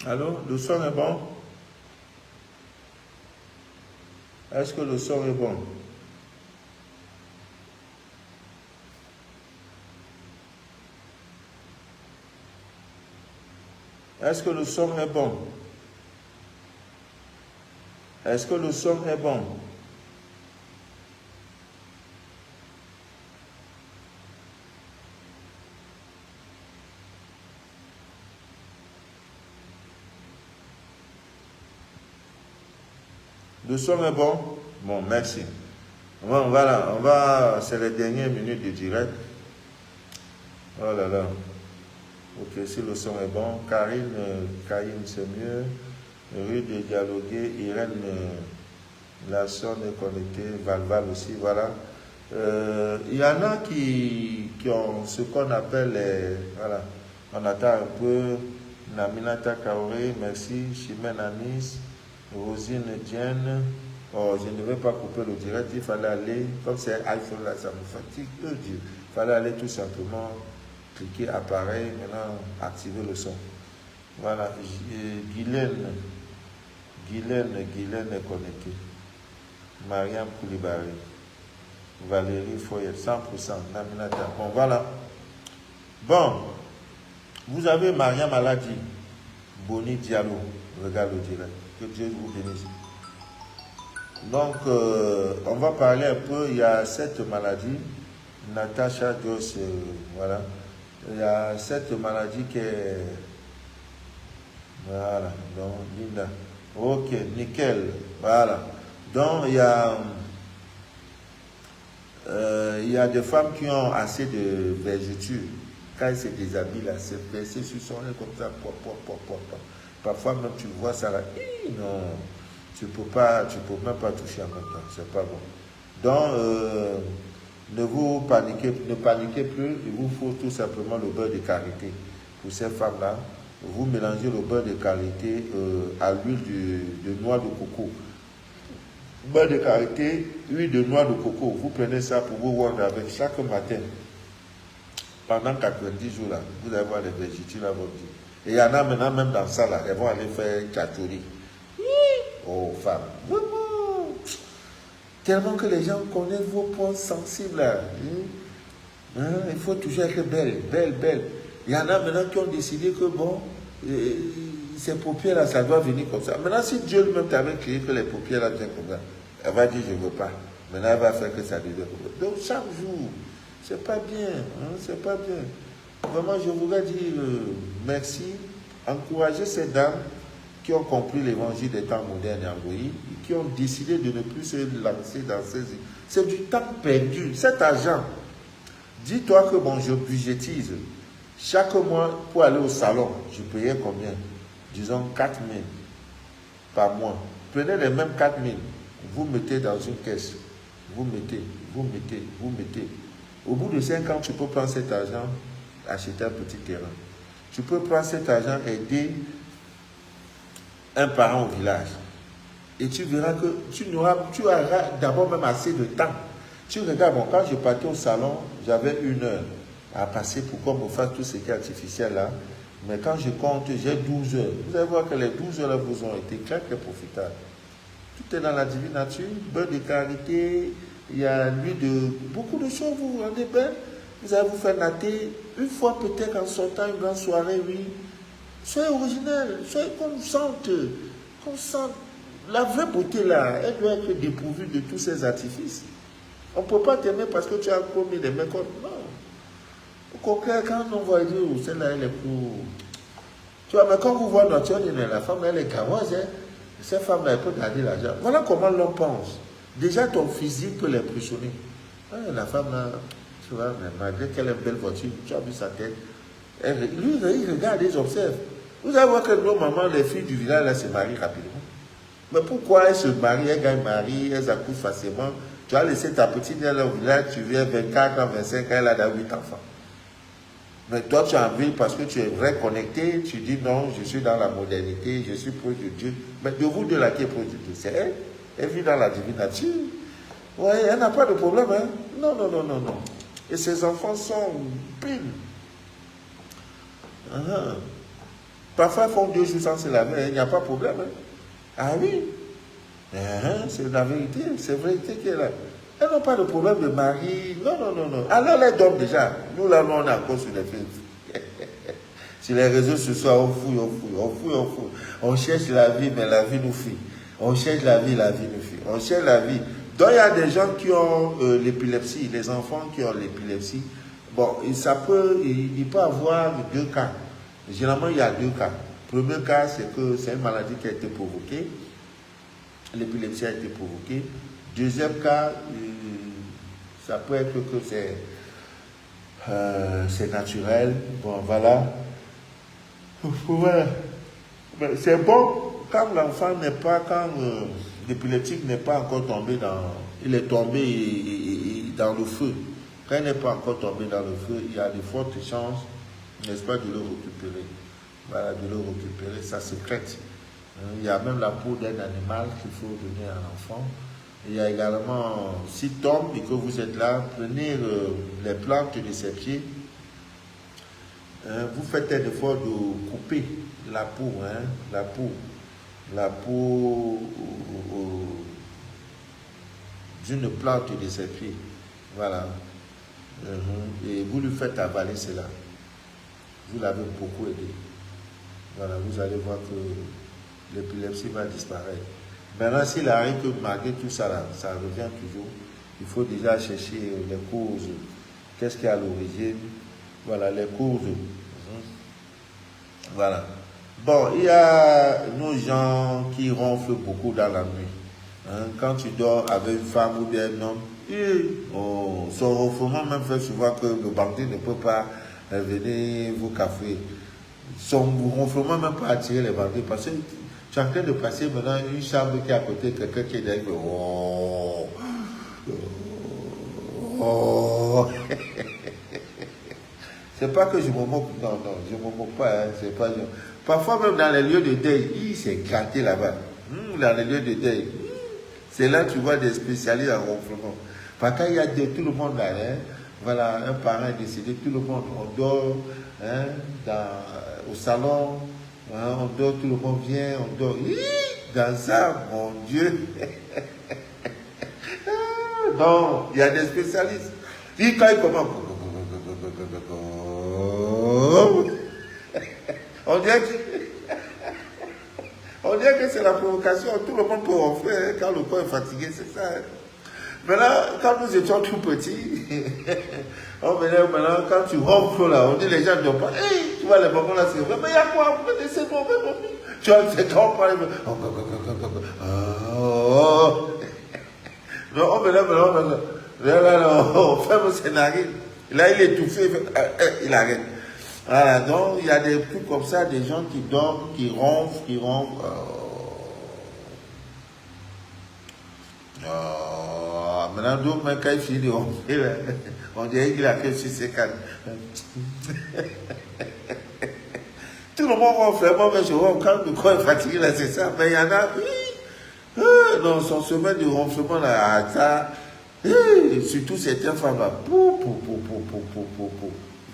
Allô, le son est bon? Est-ce que le son est bon? Est-ce que le son est bon? Est-ce que le son est bon? Le son est bon? Bon, merci. Bon, voilà, c'est les dernières minutes du direct. Oh là là. Ok, si le son est bon, Karine, c'est mieux. Rue de dialoguer, Irène, la sonne est connectée, Valval aussi, voilà. Il y en a qui ont ce qu'on appelle voilà, on attend un peu. Naminata Kaoré, merci. Chimène Anis, Rosine Dienne. Oh, je ne vais pas couper le direct, il fallait aller, comme c'est iPhone là, ça me fatigue, Dieu. Il fallait aller tout simplement cliquer appareil, maintenant activer le son. Voilà, Guylaine est connectée. Mariam Koulibaly. Valérie Foyet, 100%, Naminata. Bon, voilà. Bon, vous avez Mariam Aladi, Boni Diallo, regarde le direct. Que Dieu vous bénisse. Donc, on va parler un peu, il y a cette maladie, Natacha Joss, voilà. Il y a cette maladie qui est... Voilà, donc, Linda. Ok, nickel, voilà. Donc, il y a des femmes qui ont assez de vergetures. Quand elles se déshabillent, là, c'est versé sur son nez comme ça, pop. Parfois même tu vois ça là, non, tu peux même pas toucher en même temps, c'est pas bon. Donc, ne paniquez plus, il vous faut tout simplement le beurre de karité. Pour ces femmes-là, vous mélangez le beurre de karité à l'huile de noix de coco. Beurre de karité, huile de noix de coco. Vous prenez ça pour vous voir avec chaque matin. Pendant 90 jours, là, vous allez voir les végétales à votre vie. Et il y en a maintenant, même dans ça, là, elles vont aller faire tchatchouri. Oh, femmes. Vraiment. Tellement que les gens connaissent vos points sensibles, là. Il faut toujours être belle. Il y en a maintenant qui ont décidé que, bon, ces paupières, là, ça doit venir comme ça. Maintenant, si Dieu lui-même t'avait créé que les paupières, là, viennent comme ça, elle va dire, je ne veux pas. Maintenant, elle va faire que ça devienne comme ça. Donc, chaque jour, c'est pas bien, c'est pas bien. Vraiment, je voudrais dire merci, encourager ces dames qui ont compris l'évangile des temps modernes et envoyés, qui ont décidé de ne plus se lancer dans ces... C'est du temps perdu. Cet argent, dis-toi que bon, je budgétise. Chaque mois, pour aller au salon, je payais combien? Disons 4 000 par mois. Prenez les mêmes 4 000, vous mettez dans une caisse. Vous mettez. Au bout de 5 ans, tu peux prendre cet argent, acheter un petit terrain. Tu peux prendre cet argent, aider un parent au village. Et tu verras que tu auras d'abord même assez de temps. Tu regardes, bon, quand je partais au salon, j'avais 1 heure à passer pour qu'on me fasse tout ce qui est artificiel là. Mais quand je compte, j'ai 12 heures. Vous allez voir que les 12 heures là vous ont été très profitables. Tout est dans la divine nature, beurre de karité, il y a l'huile de... Beaucoup de choses, vous vous rendez bien. Vous allez vous faire natter une fois peut-être en sortant une grande soirée, oui. Soyez original, soyez qu'on sente. La vraie beauté là, elle doit être dépourvue de tous ces artifices. On ne peut pas t'aimer parce que tu as commis des mécomptes. Non. Au contraire, quand on voit dire, celle-là, elle est pour... Tu vois, mais quand vous voyez la femme, elle est gavoise, hein. Cette femme-là, elle peut garder l'argent. Voilà comment l'on pense. Déjà, ton physique peut l'impressionner. La femme, là, tu vois, malgré qu'elle ait une belle voiture, tu as vu sa tête. Lui, il regarde, il observe. Vous allez voir que nos mamans, les filles du village, là, se marient rapidement. Mais pourquoi elles se marient, elles gagnent mari, elles accouchent facilement? Tu as laissé ta petite elle au village, tu viens 24 ans, 25 ans, elle a 8 enfants. Mais toi, tu as envie parce que tu es vrai connecté, tu dis non, je suis dans la modernité, je suis proche de Dieu. Mais de vous, de la qui est proche de Dieu, c'est elle. Elle vit dans la divine nature. Oui, elle n'a pas de problème, hein. Non. Et ses enfants sont pile. Parfois, ils font 2 jours sans se laver, il n'y a pas de problème. Hein. Ah oui, c'est la vérité, c'est la vérité qui est là. Elles n'ont pas de problème de mari. Non, non, non, non. Alors les dorment déjà. Nous, là, on est encore sur les films. Sur les réseaux sociaux, on fouille, on fouille, on fouille, on fouille. On cherche la vie, mais la vie nous fuit. On cherche la vie nous fuit. On cherche la vie. Donc, il y a des gens qui ont l'épilepsie, les enfants qui ont l'épilepsie. Bon, il peut avoir 2 cas. Généralement, il y a 2 cas. Le premier cas, c'est que c'est une maladie qui a été provoquée. L'épilepsie a été provoquée. Deuxième cas, ça peut être que c'est naturel. Bon, voilà. Voilà. C'est bon quand l'enfant n'est pas, quand l'épileptique n'est pas encore tombé dans... Il est tombé dans le feu. Quand il n'est pas encore tombé dans le feu, il y a de fortes chances, n'est-ce pas, de le récupérer. Voilà, de le récupérer, ça se traite. Il y a même la peau d'un animal qu'il faut donner à l'enfant. Il y a également, s'il tombe et que vous êtes là, prenez les plantes de ses pieds. Vous faites un effort de couper la peau, la peau d'une plante de ses pieds. Voilà. Et vous lui faites avaler cela. Vous l'avez beaucoup aidé. Voilà, vous allez voir que l'épilepsie va disparaître. Maintenant, s'il arrive que malgré tout ça, là, ça revient toujours, il faut déjà chercher les causes. Qu'est-ce qui est à l'origine? Voilà, les causes. Voilà. Bon, il y a nos gens qui ronflent beaucoup dans la nuit. Quand tu dors avec une femme ou bien un homme, son ronflement même fait souvent que le banquier ne peut pas venir vous cafouer. Son ronflement même pas attirer les banquiers parce que tu es en train de passer maintenant une chambre qui est à côté, quelqu'un qui est derrière. C'est pas que je me moque, non, je me moque pas, c'est pas. Parfois même dans les lieux de deuil, il s'est gratté là-bas. Dans les lieux de deuil, c'est là que tu vois des spécialistes en ronflement. Parce qu'il y a tout le monde là, voilà, un parent est décédé, tout le monde, on dort au salon, on dort, tout le monde vient, on dort. Dans ça, mon Dieu. Non, il y a des spécialistes. Quand il commence, on dirait que c'est la provocation. Tout le monde peut ronfler quand le corps est fatigué, c'est ça. Maintenant, quand nous étions tout petits, maintenant, quand tu ronfles là, on dit les gens ne dorment pas. Tu vois les mamans là, c'est vrai, mais il y a quoi? C'est mauvais, mamie. Tu vois, c'est quand on parle. Non, maintenant, on ferme ses narines. Là, il est étouffé, il arrête. Voilà, donc il y a des trucs comme ça, des gens qui dorment, qui ronflent. Maintenant, donc, quand il finit de ronfler, on dirait qu'il a fait sur ses cannes. Tout le monde ronfle, moi, je ronfle quand le corps est fatigué, là, c'est ça. Mais il y en a, dans son semaine de ronflement, là, ça, surtout certaines femmes, là,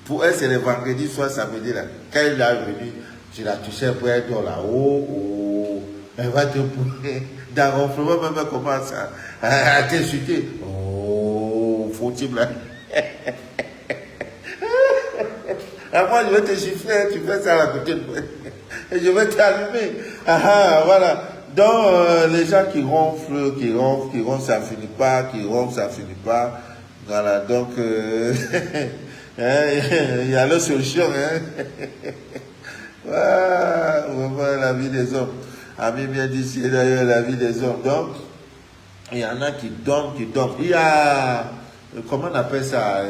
pour elle, c'est le vendredi soir, samedi, là. Quand elle est venue, je la touchais pour elle, là-haut, elle va te pousser. Dans le ronflement, même, elle commence à t'insulter. Faut-il, là. Après, je vais te chiffrer, tu fais ça à côté de moi. Et je vais t'allumer. Voilà. Donc, les gens qui ronflent, ça finit pas, ça finit pas. Voilà, donc, il y a la solution, Voilà, la vie des hommes. Ami bien dit, c'est d'ailleurs la vie des hommes. Donc, il y en a qui dorment. Il y a, comment on appelle ça,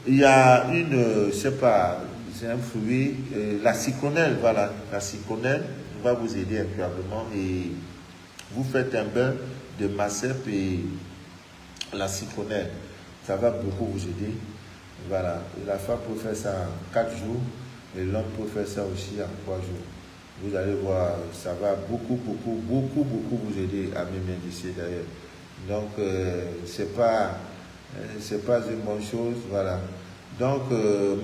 il y a une, je sais pas, c'est un fruit, la ciconelle, voilà, la ciconelle va vous aider incroyablement et vous faites un bain de macep et la ciconelle, ça va beaucoup vous aider, voilà, et la femme peut faire ça en 4 jours et l'homme peut faire ça aussi en 3 jours. Vous allez voir, ça va beaucoup vous aider à même d'ici d'ailleurs. Donc, c'est pas une bonne chose, voilà. Donc,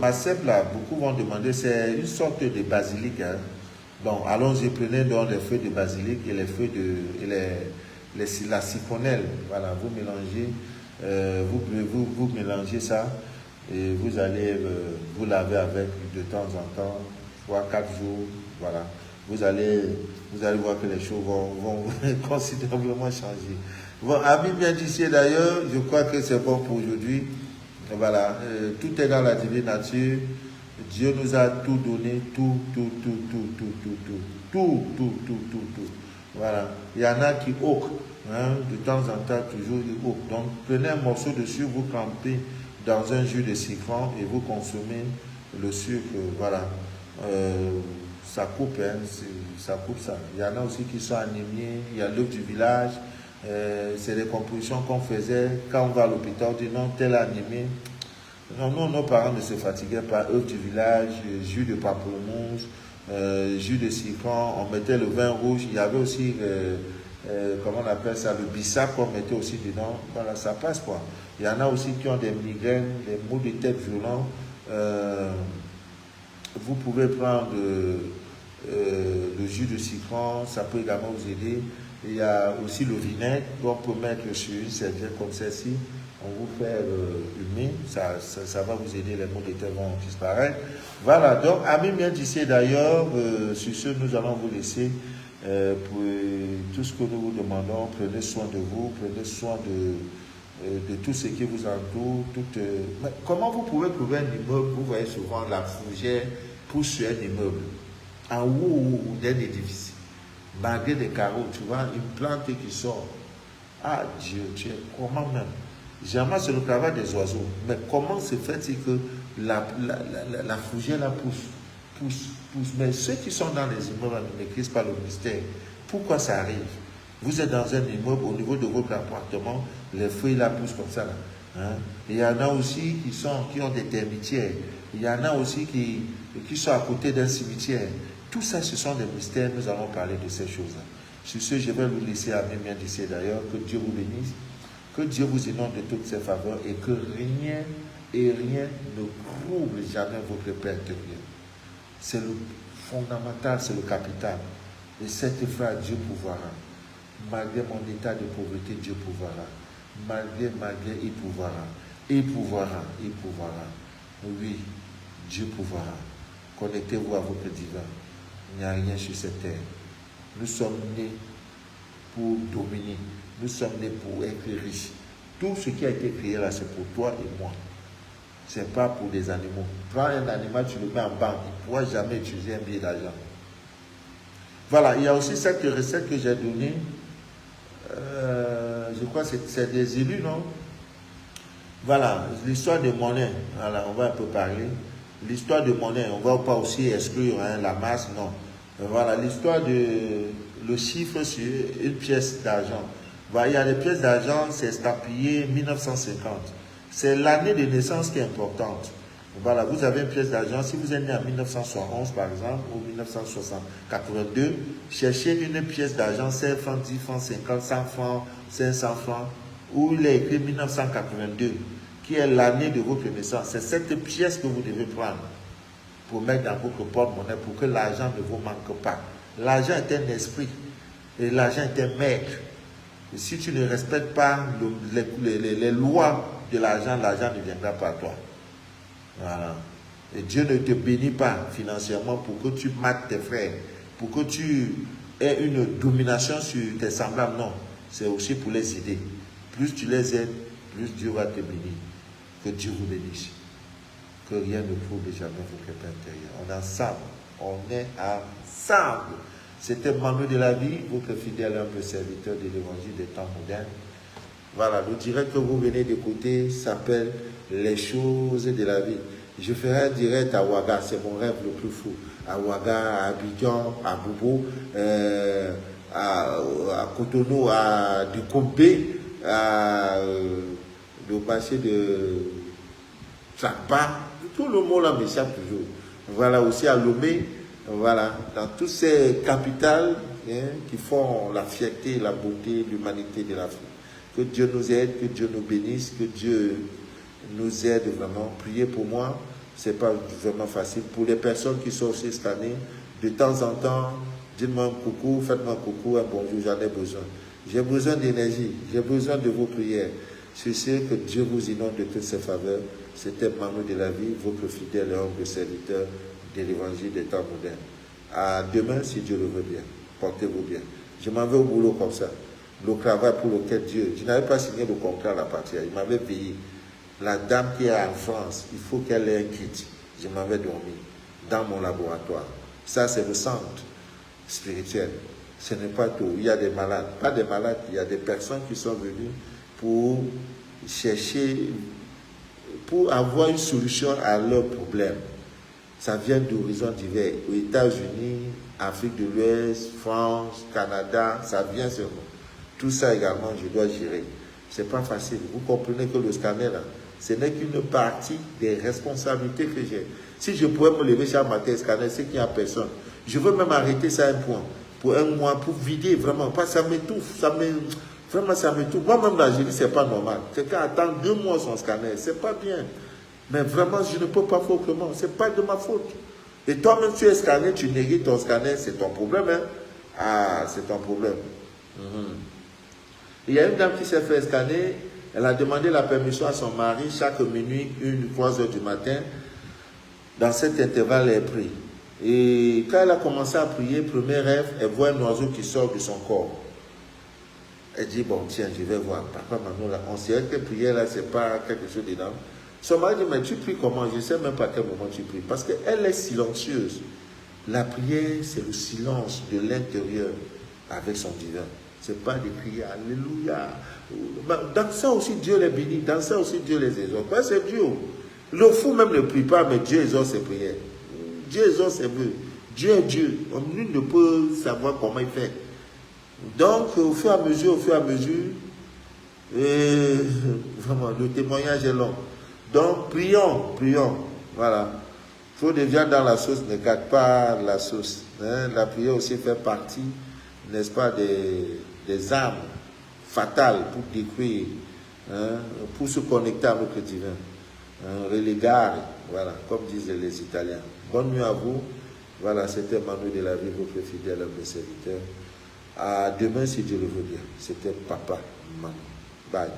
Macep, là, beaucoup vont demander, c'est une sorte de basilic. Hein. Bon, allons-y, prenez donc les feuilles de basilic et les feuilles de. Et la citronnelle. Voilà, vous mélangez, vous mélangez ça et vous allez vous laver avec de temps en temps, 3 4 jours. Voilà. Vous allez, vous allez voir que les choses vont considérablement changer. Bon, amis bien d'ici d'ailleurs, je crois que c'est bon pour aujourd'hui. Voilà, tout est dans la divine nature. Dieu nous a tout donné, tout. Voilà. Il y en a qui hoquent, hein, de temps en temps, toujours ils hoquent. Donc, prenez un morceau de sucre, vous trempez dans un jus de citron et vous consommez le sucre. Voilà. Ça coupe, hein, ça coupe ça. Il y en a aussi qui sont anémiés. Il y a l'œuf du village. C'est des compositions qu'on faisait quand on va à l'hôpital. On dit non, tel anémie. Non, non, nos parents ne se fatiguaient pas. Œufs du village, jus de pamplemousse, jus de citron. On mettait le vin rouge. Il y avait aussi, comment on appelle ça, le bissap qu'on mettait aussi dedans. Voilà, ça passe quoi. Il y en a aussi qui ont des migraines, des maux de tête violents. Vous pouvez prendre le jus de citron, ça peut également vous aider. Il y a aussi le vinaigre qu'on peut mettre sur une serviette comme celle-ci. On vous fait humer, ça va vous aider, les maux de tête vont disparaître. Voilà, donc amis bien d'ici d'ailleurs, sur ce nous allons vous laisser pour tout ce que nous vous demandons. Prenez soin de vous, prenez soin de tout ce qui vous entoure. Mais comment vous pouvez trouver un immeuble? Vous voyez souvent la fougère pousse sur un immeuble, en haut d'un édifice, malgré des carreaux, tu vois, une plante qui sort. Ah Dieu, tu es comment même? Jamais c'est le travail des oiseaux. Mais comment se fait-il que la fougère la pousse? Mais ceux qui sont dans les immeubles ne maîtrisent pas le mystère. Pourquoi ça arrive? Vous êtes dans un immeuble, au niveau de votre appartement, les feuilles la poussent comme ça. Là, hein? Il y en a aussi qui ont des termitières. Il y en a aussi qui sont à côté d'un cimetière. Tout ça, ce sont des mystères. Nous allons parler de ces choses-là. Sur ce, je vais vous laisser à mes mains d'ici d'ailleurs. Que Dieu vous bénisse. Que Dieu vous inonde de toutes ses faveurs et que rien ne trouble jamais votre paix intérieure. C'est le fondamental, c'est le capital. Et cette fois, Dieu pourvoira. Malgré mon état de pauvreté, Dieu pourvoira. Malgré, il pourvoira. Il pourvoira. Oui, Dieu pourvoira. Connectez-vous à votre divin. Il n'y a rien sur cette terre. Nous sommes nés pour dominer. Nous sommes nés pour être riches. Tout ce qui a été créé là, c'est pour toi et moi. Ce n'est pas pour des animaux. Prends un animal, tu le mets en banque. Il ne pourra jamais utiliser un billet d'argent. Voilà, il y a aussi cette recette que j'ai donnée. Je crois que c'est des élus, non? Voilà, l'histoire de monnaie. Voilà, on va un peu parler. L'histoire de monnaie, on ne va pas aussi exclure hein, la masse, non. Voilà, l'histoire de le chiffre sur une pièce d'argent. Voilà, il y a des pièces d'argent, c'est estampillé 1950. C'est l'année de naissance qui est importante. Voilà, vous avez une pièce d'argent, si vous êtes né en 1971 par exemple, ou 1982, cherchez une pièce d'argent, 5 francs, 10 francs, 50, 100 francs, 500 francs, où il est écrit 1982, qui est l'année de votre naissance. C'est cette pièce que vous devez prendre pour mettre dans votre porte-monnaie pour que l'argent ne vous manque pas. L'argent est un esprit et l'argent est un maître. Et si tu ne respectes pas les lois de l'argent, l'argent ne viendra pas à toi. Voilà. Et Dieu ne te bénit pas financièrement pour que tu mates tes frères, pour que tu aies une domination sur tes semblables. Non, c'est aussi pour les aider. Plus tu les aides, plus Dieu va te bénir. Que Dieu vous bénisse. Que rien ne trouble jamais votre paix intérieure. On est ensemble. On est ensemble. C'était Manuel de la vie, votre fidèle humble serviteur de l'évangile des temps modernes. Voilà, le direct que vous venez d'écouter s'appelle Les choses de la vie. Je ferai un direct à Ouaga, c'est mon rêve le plus fou. À Ouaga, à Abidjan, à Bobo, à Cotonou, à Dukombe, à le marché de Tchakpa. Tout le monde là m'échappe toujours. Voilà, aussi à Lomé. Voilà, dans toutes ces capitales hein, qui font la fierté, la beauté, l'humanité de l'Afrique. Que Dieu nous aide, que Dieu nous bénisse, que Dieu nous aide vraiment. Priez pour moi, ce n'est pas vraiment facile. Pour les personnes qui sont aussi cette année, de temps en temps, dites-moi un coucou, faites-moi un coucou, un bonjour, j'en ai besoin. J'ai besoin d'énergie, j'ai besoin de vos prières. Je sais que Dieu vous inonde de toutes ses faveurs. C'était Manu de la vie, votre fidèle et humble serviteur de l'évangile des temps modernes. À demain, si Dieu le veut bien. Portez-vous bien. Je m'en vais au boulot comme ça. Le travail pour lequel Dieu... Je n'avais pas signé le contrat à la partie. Il m'avait payé. La dame qui est en France, il faut qu'elle ait un kit. Je m'en vais dormir dans mon laboratoire. Ça, c'est le centre spirituel. Ce n'est pas tout. Il y a des malades. Pas des malades, il y a des personnes qui sont venues pour chercher, pour avoir une solution à leurs problèmes. Ça vient d'horizons divers. Aux États-Unis, Afrique de l'Ouest, France, Canada, ça vient sur moi. Tout ça également, je dois gérer. C'est pas facile. Vous comprenez que le scanner, là, ce n'est qu'une partie des responsabilités que j'ai. Si je pouvais me lever chaque matin et scanner, c'est qu'il n'y a personne. Je veux même arrêter ça à un point. Pour un mois, pour vider vraiment. Pas, ça m'étouffe. Vraiment, ça m'étouffe. Moi-même, là, je dis, c'est pas normal. Quelqu'un attend 2 mois son scanner. C'est pas bien. Mais vraiment, je ne peux pas faire autrement. Ce n'est pas de ma faute. Et toi-même, tu es scanné, tu négliges ton scanner, c'est ton problème. Hein? Ah, c'est ton problème. Il y a une dame qui s'est fait scanner. Elle a demandé la permission à son mari chaque minuit, 1-3 heures du matin. Dans cet intervalle, elle prie. Et quand elle a commencé à prier, premier rêve, elle voit un oiseau qui sort de son corps. Elle dit, bon, tiens, je vais voir. Papa, maman, là, on sait que prier, là, c'est pas quelque chose dedans. Son mari dit, mais tu pries comment? Je ne sais même pas à quel moment tu pries. Parce qu'elle est silencieuse. La prière, c'est le silence de l'intérieur avec son divin. Ce n'est pas de crier, alléluia. Dans ça aussi, Dieu les bénit. Dans ça aussi, Dieu les exauce. C'est Dieu. Le fou même ne prie pas, mais Dieu exauce ses prières. Dieu exauce ses vœux. Dieu est Dieu. Nul ne peut savoir comment il fait. Donc, au fur et à mesure, vraiment, le témoignage est long. Donc, prions. Voilà. Il faut devenir dans la sauce, ne gâte pas la sauce. Hein? La prière aussi fait partie, n'est-ce pas, des armes fatales pour détruire, hein? Pour se connecter avec le divin. Relegare, voilà, comme disent les Italiens. Bonne nuit à vous. Voilà, c'était Manu de la vie, votre fidèle serviteur. À demain, si Dieu le veut bien. C'était Papa Manu. Bye.